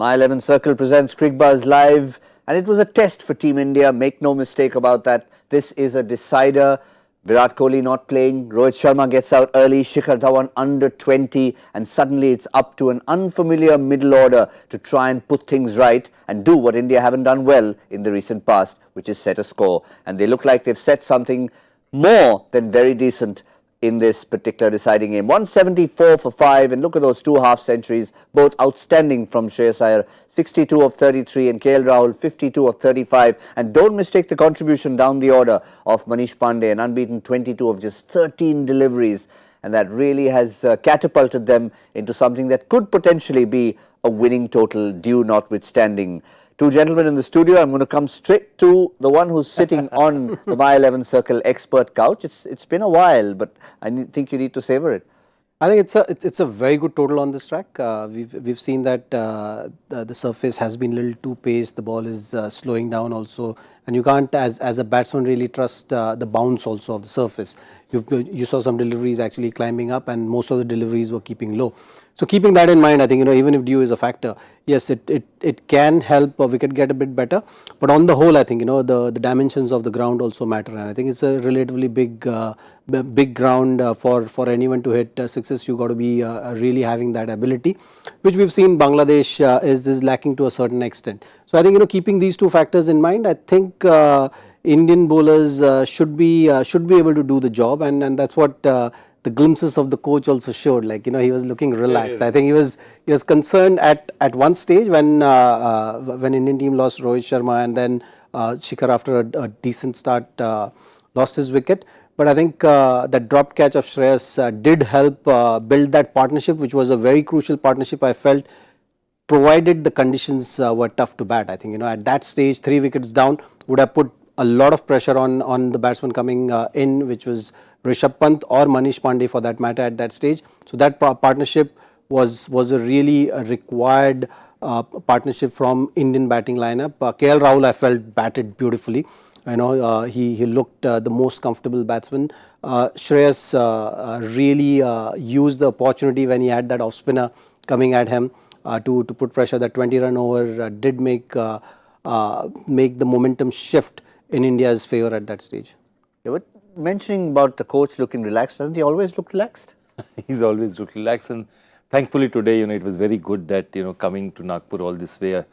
My 11 Circle presents Crickbuzz Live, and it was a test for Team India. Make no mistake about that. This is a decider. Virat Kohli not playing. Rohit Sharma gets out early. Shikhar Dhawan under 20, and suddenly it's up to an unfamiliar middle order to try and put things right and do what India haven't done well in the recent past, which is set a score. And they look like they've set something more than very decent in this particular deciding game. 174 for 5, and look at those two half centuries, both outstanding from Shreyas Iyer, 62 of 33, and KL Rahul 52 of 35. And don't mistake the contribution down the order of Manish Pandey, an unbeaten 22 of just 13 deliveries, and that really has catapulted them into something that could potentially be a winning total, due notwithstanding. Two gentlemen in the studio. I'm going to come straight to the one who's sitting on the My 11 Circle expert couch. It's been a while, but I think you need to savor it. I think it's a very good total on this track. We've seen that the surface has been a little too paced. The ball is slowing down also, and you can't as a batsman really trust the bounce also of the surface. You saw some deliveries actually climbing up, and most of the deliveries were keeping low. So keeping that in mind, I think even if dew is a factor, yes, it can help a wicket get a bit better. But on the whole, I think the dimensions of the ground also matter, and I think it's a relatively big ground for anyone to hit sixes. You got to be really having that ability, which we've seen Bangladesh is lacking to a certain extent. So I think keeping these two factors in mind, I think Indian bowlers should be able to do the job, and that's what the glimpses of the coach also showed. Like he was looking relaxed. I think he was concerned at one stage when Indian team lost Rohit Sharma, and then Shikhar after a decent start lost his wicket. But I think that dropped catch of Shreyas did help build that partnership, which was a very crucial partnership, I felt, provided the conditions were tough to bat. I think at that stage 3 wickets down would have put a lot of pressure on the batsman coming in, which was Rishabh Pant or Manish Pandey for that matter at that stage. So that partnership was a really required partnership from Indian batting lineup. KL Rahul, I felt, batted beautifully. He looked the most comfortable batsman. Shreyas really used the opportunity when he had that off spinner coming at him to put pressure. That 20-run over did make the momentum shift in India's favour at that stage. Yeah, but mentioning about the coach looking relaxed, doesn't he always look relaxed? He's always looked relaxed, and thankfully today, it was very good that coming to Nagpur all this way.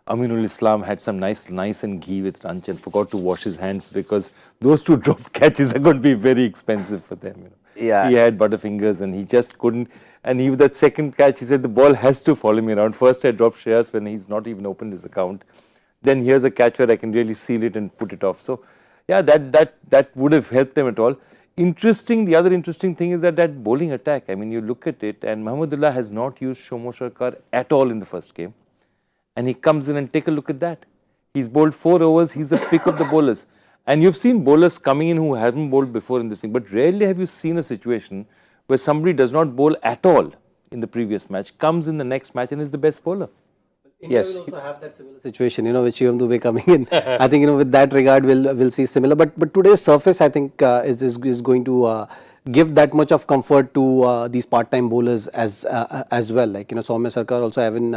Aminul Islam had some nice and ghee with lunch and forgot to wash his hands, because those two drop catches are going to be very expensive for them. Yeah. He had butterfingers and he just couldn't. And even that second catch, he said the ball has to follow me around. First I dropped Shreyas when he's not even opened his account. Then here's a catch where I can really seal it and put it off. So yeah, that would have helped them at all. The other interesting thing is that bowling attack. I mean, you look at it, and Mahmudullah has not used Shomo Sharkar at all in the first game. And he comes in, and take a look at that. He's bowled 4 overs. He's the pick of the bowlers. And you've seen bowlers coming in who haven't bowled before in this thing. But rarely have you seen a situation where somebody does not bowl at all in the previous match, comes in the next match and is the best bowler. India will also have that similar situation, with Shivam Dube coming in. I think, with that regard, we'll see similar. But today's surface, I think, is going to give that much of comfort to these part-time bowlers as well. Like Soumya Sarkar also having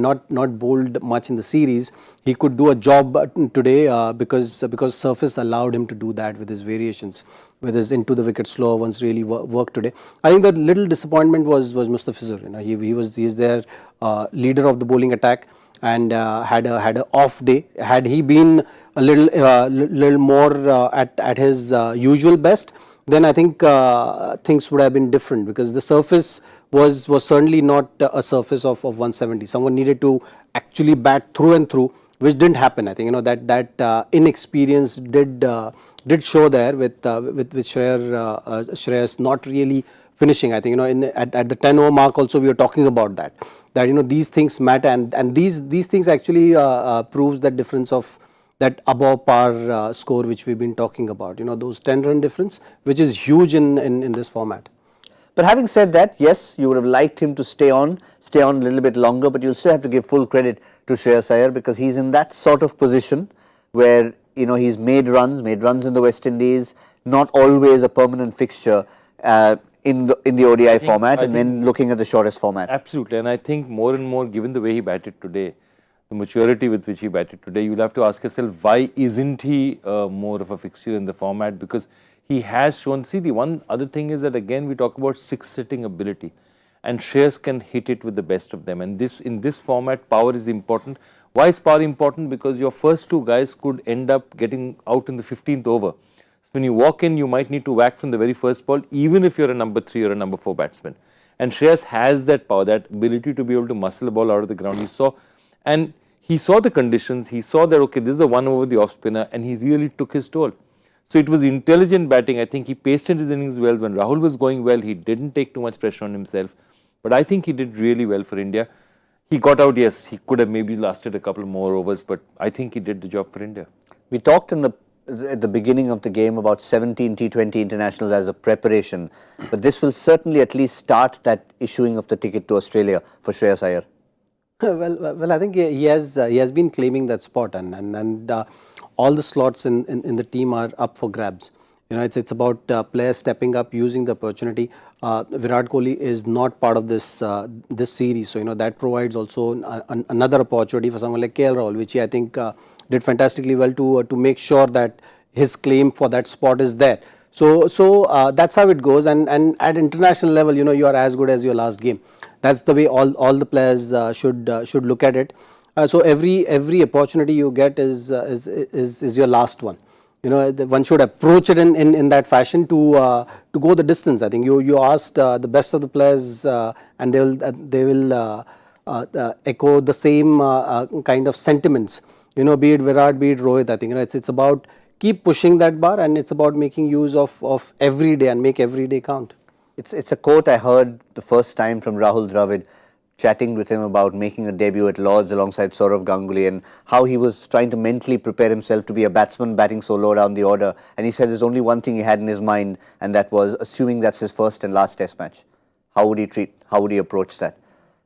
not bowled much in the series, he could do a job today because surface allowed him to do that with his variations, with his into the wicket slower ones really worked today. I think the little disappointment was Mustafizur. He is their leader of the bowling attack, and had a off day. Had he been a little more at his usual best, then I think things would have been different, because the surface was certainly not a surface of 170. Someone needed to actually bat through and through, which didn't happen. I think that inexperience did show there with Shreyas not really finishing. I think at the 10 over mark also we were talking about that these things matter, and these things actually proves that difference of that above par score which we've been talking about. Those 10-run difference, which is huge in this format. But having said that, yes, you would have liked him to stay on a little bit longer, but you'll still have to give full credit to Shreyas Iyer, because he's in that sort of position where he's made runs in the West Indies, not always a permanent fixture in the ODI format I and then looking at the shortest format. Absolutely, and I think more and more, given the way he batted today, the maturity with which he batted today, you'll have to ask yourself, why isn't he more of a fixture in the format? Because he has shown. See, the one other thing is that again we talk about six-sitting ability, and Shreyas can hit it with the best of them. And in this format, power is important. Why is power important? Because your first two guys could end up getting out in the 15th over. So when you walk in, you might need to whack from the very first ball, even if you're a number 3 or a number 4 batsman. And Shreyas has that power, that ability to be able to muscle a ball out of the ground. And he saw the conditions. He saw that, okay, this is a 1 over the off spinner, and he really took his toll. So it was intelligent batting. I think he paced his innings well. When Rahul was going well, he didn't take too much pressure on himself. But I think he did really well for India. He got out, yes, he could have maybe lasted a couple more overs, but I think he did the job for India. We talked at the beginning of the game about 17 T20 internationals as a preparation, but this will certainly at least start that issuing of the ticket to Australia for Shreyas Iyer. Well, I think he has been claiming that spot, and all the slots in the team are up for grabs. You know, it's about players stepping up, using the opportunity. Virat Kohli is not part of this this series, so you know that provides also another opportunity for someone like KL Rahul, which I think did fantastically well to make sure that his claim for that spot is there. So that's how it goes, and at international level, you know, you are as good as your last game. That's the way all the players should look at it. So every opportunity you get is your last one. You know, one should approach it in that fashion to go the distance. I think you asked the best of the players, and they will echo the same kind of sentiments. You know, be it Virat, be it Rohit. I think, you know, it's about keep pushing that bar, and it's about making use of every day and make every day count. It's a quote I heard the first time from Rahul Dravid, chatting with him about making a debut at Lord's alongside Sourav Ganguly, and how he was trying to mentally prepare himself to be a batsman batting so low down the order. And he said there's only one thing he had in his mind, and that was assuming that's his first and last test match. How would he approach that?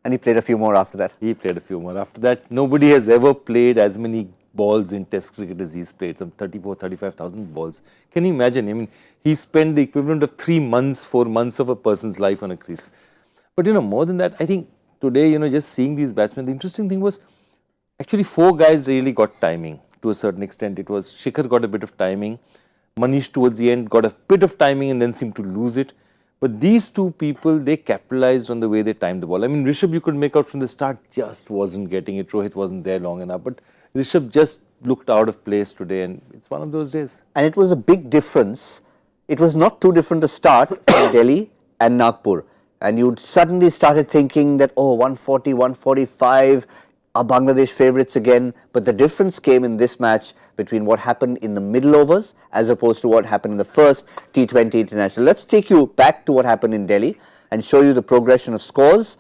And he played a few more after that. He played a few more after that. Nobody has ever played as many balls in test cricket as he's played, some 35,000 balls. Can you imagine? I mean, he spent the equivalent of 3 months, 4 months of a person's life on a crease. But you know, more than that, I think today, you know, just seeing these batsmen, the interesting thing was actually 4 guys really got timing to a certain extent. It was Shikhar got a bit of timing, Manish towards the end got a bit of timing and then seemed to lose it. But these 2 people, they capitalized on the way they timed the ball. I mean, Rishabh, you could make out from the start, just wasn't getting it. Rohit wasn't there long enough. But Rishabh just looked out of place today, and it's one of those days. And it was a big difference. It was not too different to start from Delhi and Nagpur. And you suddenly started thinking that, oh, 140, 145 are Bangladesh favourites again. But the difference came in this match between what happened in the middle overs as opposed to what happened in the first T20 international. Let's take you back to what happened in Delhi and show you the progression of scores.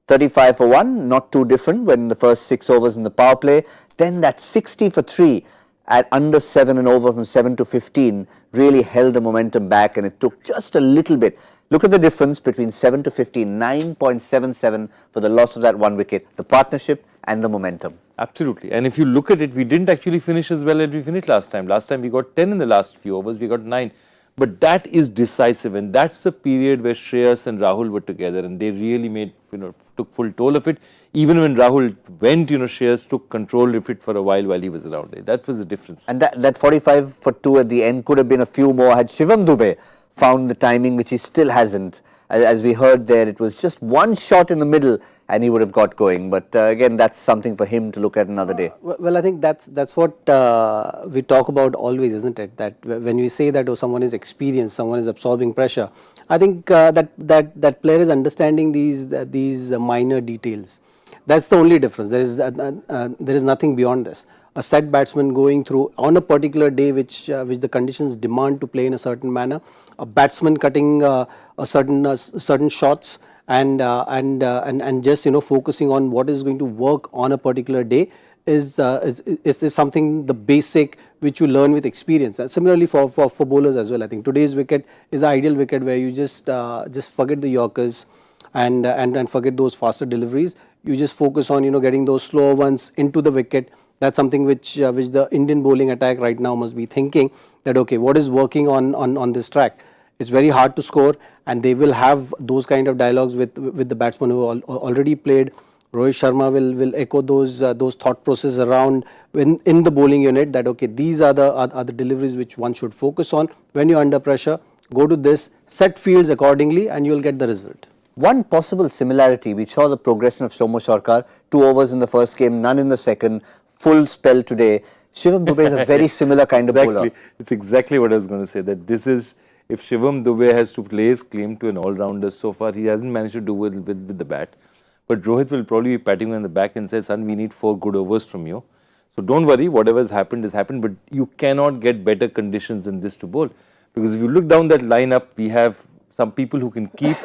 35 for 1, not too different when the first 6 overs in the power play. Then that 60 for 3 at under 7 and over from 7 to 15 really held the momentum back, and it took just a little bit. Look at the difference between 7 to 15, 9.77 for the loss of that 1 wicket, the partnership and the momentum. Absolutely. And if you look at it, we didn't actually finish as well as we finished last time. Last time we got 10 in the last few overs, we got 9. But that is decisive, and that's the period where Shreyas and Rahul were together, and they really made, you know, took full toll of it. Even when Rahul went, you know, Shreyas took control of it for a while he was around. That was the difference. And that 45 for 2 at the end could have been a few more had Shivam Dube found the timing, which he still hasn't. As we heard there, it was just one shot in the middle and he would have got going. But again, that's something for him to look at another day. Well, I think that's what we talk about always, isn't it? That when we say that, oh, someone is experienced, someone is absorbing pressure, I think that player is understanding these minor details. That's the only difference. There is nothing beyond this. A set batsman going through on a particular day which the conditions demand to play in a certain manner, a batsman cutting certain shots and just, you know, focusing on what is going to work on a particular day is something, the basic which you learn with experience. And similarly for bowlers as well. I think today's wicket is an ideal wicket where you just forget the Yorkers and forget those faster deliveries. You just focus on, you know, getting those slower ones into the wicket. That's something which the Indian bowling attack right now must be thinking that, okay, what is working on this track? it's very hard to score, and they will have those kind of dialogues with the batsmen who already played. Rohit Sharma will echo those thought process around in the bowling unit, that okay, these are the deliveries which one should focus on when you're under pressure. Go to this, set fields accordingly, and you'll get the result. One possible similarity, we saw the progression of Shomo Sarkar, 2 overs in the first game, none in the second, full spell today. Shivam Dube is a very similar kind of bowler. It's exactly what I was going to say, that this is, if Shivam Dube has to play his claim to an all-rounder, so far he hasn't managed to do it with the bat. But Rohit will probably be patting him on the back and say, son, we need 4 good overs from you. So don't worry, whatever has happened, but you cannot get better conditions than this to bowl. Because if you look down that lineup, we have some people who can keep.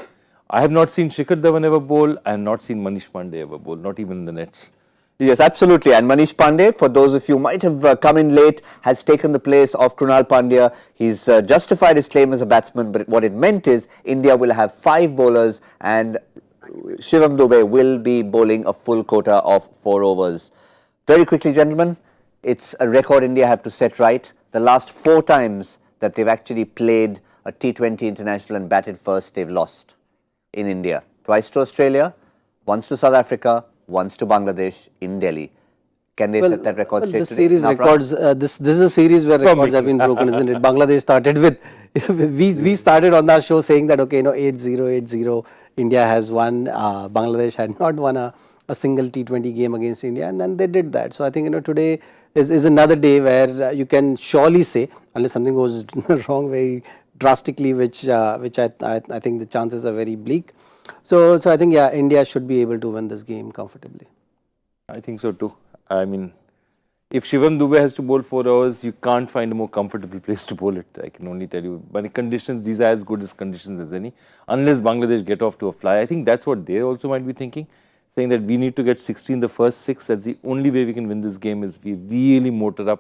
I have not seen Shikhar Dhawan ever bowl. I have not seen Manish Pandey ever bowl, not even in the nets. Yes, absolutely. And Manish Pandey, for those of you who might have come in late, has taken the place of Krunal Pandya. He's justified his claim as a batsman, but what it meant is India will have 5 bowlers and Shivam Dube will be bowling a full quota of 4 overs. Very quickly, gentlemen, it's a record India have to set right. The last 4 times that they've actually played a T20 international and batted first, they've lost in India. Twice to Australia, once to South Africa, once to Bangladesh in Delhi. Can they set that record straight the today? series records, this is a series where records have been broken, isn't it? Bangladesh started with, we started on that show saying that, okay, 8-0, 8-0, India has won, Bangladesh had not won a single T20 game against India, and then they did that. So I think, today is another day where you can surely say, unless something goes wrong very drastically, which I think the chances are very bleak. So I think, yeah, India should be able to win this game comfortably. I think so too. I mean, if Shivam Dube has to bowl 4 hours, you can't find a more comfortable place to bowl it. I can only tell you. But the conditions, these are as good as conditions as any. Unless Bangladesh get off to a fly. I think that's what they also might be thinking. Saying that we need to get 60 in the first 6. That's the only way we can win this game, is we really motor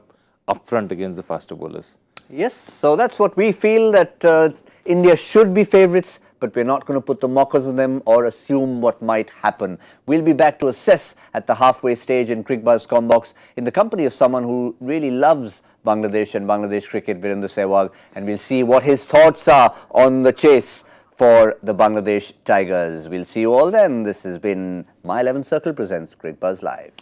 up front against the faster bowlers. Yes, so that's what we feel, that India should be favourites, but we're not going to put the mockers on them or assume what might happen. We'll be back to assess at the halfway stage in Crickbuzz Combox in the company of someone who really loves Bangladesh and Bangladesh cricket, Virender Sehwag, and we'll see what his thoughts are on the chase for the Bangladesh Tigers. We'll see you all then. This has been My 11 Circle presents Crickbuzz Live.